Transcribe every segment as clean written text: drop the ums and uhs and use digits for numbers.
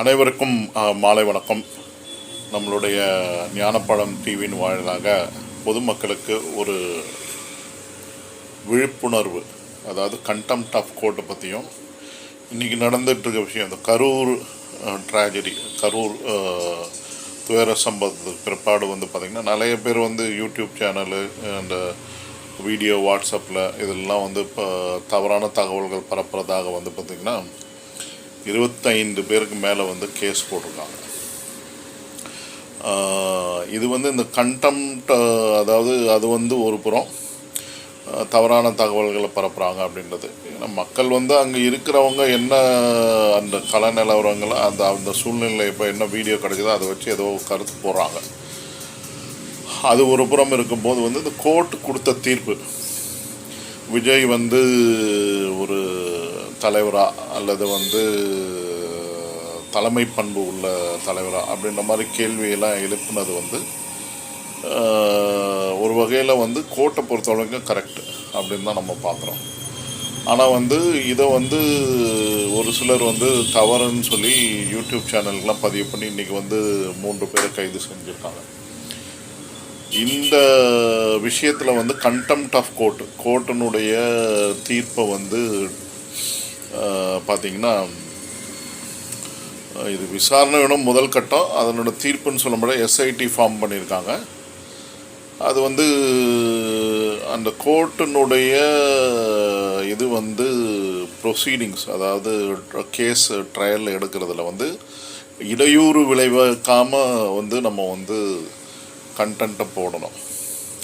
அனைவருக்கும் மாலை வணக்கம். நம்மளுடைய ஞானப்பழம் டிவியின் வாயிலாக பொதுமக்களுக்கு ஒரு விழிப்புணர்வு, அதாவது கண்டெம்ட் ஆஃப் கோர்ட்டை பற்றியும் இன்றைக்கி நடந்துகிட்ருக்க விஷயம், இந்த கரூர் ட்ராஜடி, கரூர் துயர சம்பவத்துக்கு பிற்பாடு பார்த்திங்கன்னா நிறைய பேர் யூடியூப் சேனலு அந்த வீடியோ வாட்ஸ்அப்பில் இதெல்லாம் இப்போ தவறான தகவல்கள் பரப்புறதாக பார்த்திங்கன்னா 25 பேருக்கு மேலே கேஸ் போட்டிருக்காங்க. இது இந்த கண்டெம்ட், அதாவது அது ஒரு புறம் தவறான தகவல்களை பரப்புகிறாங்க அப்படின்றது. ஏன்னா மக்கள் அங்கே இருக்கிறவங்க என்ன அந்த கல நிலவரங்களை அந்த சூழ்நிலை இப்போ என்ன வீடியோ கிடைக்குதோ அதை வச்சு ஏதோ கருத்து போடுறாங்க. அது ஒரு புறம் இருக்கும்போது இந்த கோர்ட் கொடுத்த தீர்ப்பு, விஜய் ஒரு தலைவரா அல்லது தலைமை பண்பு உள்ள தலைவரா அப்படின்ற மாதிரி கேள்வியெல்லாம் எழுப்புனது ஒரு வகையில் கோர்ட்டை பொறுத்தவரைக்கும் கரெக்டு அப்படின்னு தான் நம்ம பார்க்குறோம். ஆனால் இதை ஒரு சிலர் தவறுன்னு சொல்லி யூடியூப் சேனலுக்கெலாம் பதிவு பண்ணி இன்றைக்கி 3 பேரை கைது செஞ்சுருக்காங்க. இந்த விஷயத்தில் கண்டெம்ட் ஆஃப் கோர்ட்டினுடைய தீர்ப்பை பார்த்திங்கன்னா, இது விசாரணை வேணும் முதல் கட்டம், அதனோட தீர்ப்புன்னு சொல்ல முடியாது. எஸ்ஐடி ஃபார்ம் பண்ணியிருக்காங்க. அது அந்த கோர்ட்டினுடைய இது ப்ரொசீடிங்ஸ், அதாவது கேஸ் ட்ரையல் எடுக்கிறதுல இடையூறு விளைவிக்காமல் நம்ம கண்டென்ட்டை போடணும்,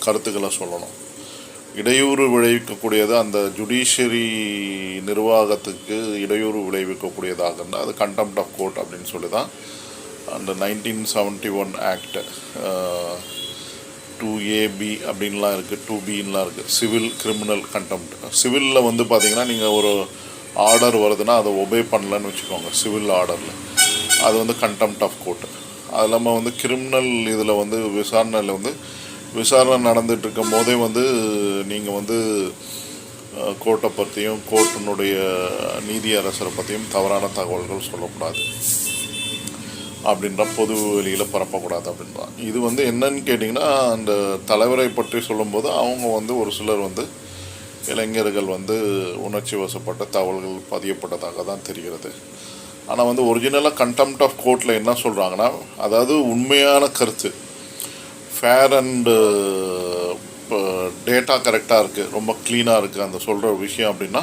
கருத்துக்களை சொல்லணும். இடையூறு விளைவிக்கக்கூடியது அந்த ஜுடிஷியரி நிர்வாகத்துக்கு இடையூறு விளைவிக்கக்கூடியதாக இருந்தால் அது கண்டெம்ட் ஆஃப் கோர்ட் அப்படின்னு சொல்லி தான் அந்த 1971 ஆக்ட் 2AB அப்படின்லாம் இருக்குது, 2Bலாம் இருக்குது. Civil criminal contempt. சிவிலில் பார்த்திங்கன்னா நீங்கள் ஒரு ஆர்டர் வருதுன்னா அதை ஒபே பண்ணலன்னு வச்சுக்கோங்க, சிவில் ஆர்டரில் அது கண்டெம்ட் ஆஃப் கோர்ட். அது இல்லாமல் கிரிமினல் இதில் விசாரணையில் விசாரணை நடந்துகிட்டு இருக்கும் போதே நீங்கள் கோர்ட்டை பற்றியும் கோர்ட்டினுடைய நீதியரசரை பற்றியும் தவறான தகவல்கள் சொல்லக்கூடாது அப்படின்ற பொது வெளியில் பரப்பக்கூடாது அப்படின்றான். இது என்னன்னு கேட்டிங்கன்னா, அந்த தலைவரை பற்றி சொல்லும்போது அவங்க ஒரு சிலர் இளைஞர்கள் உணர்ச்சி வசப்பட்ட தகவல்கள் பதியப்பட்டதாக தான் தெரிகிறது. ஆனால் ஒரிஜினலாக கண்டெம்ட் ஆஃப் கோர்ட்டில் என்ன சொல்கிறாங்கன்னா, அதாவது உண்மையான கருத்து, ஃபேர் அண்டு டேட்டா கரெக்டாக இருக்குது, ரொம்ப க்ளீனாக இருக்குது அந்த சொல்கிற விஷயம் அப்படின்னா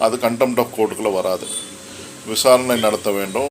அது கண்டெம்ட் ஆஃப் கோர்ட்டுக்குள்ளே வராது. விசாரணை நடத்த வேண்டும்.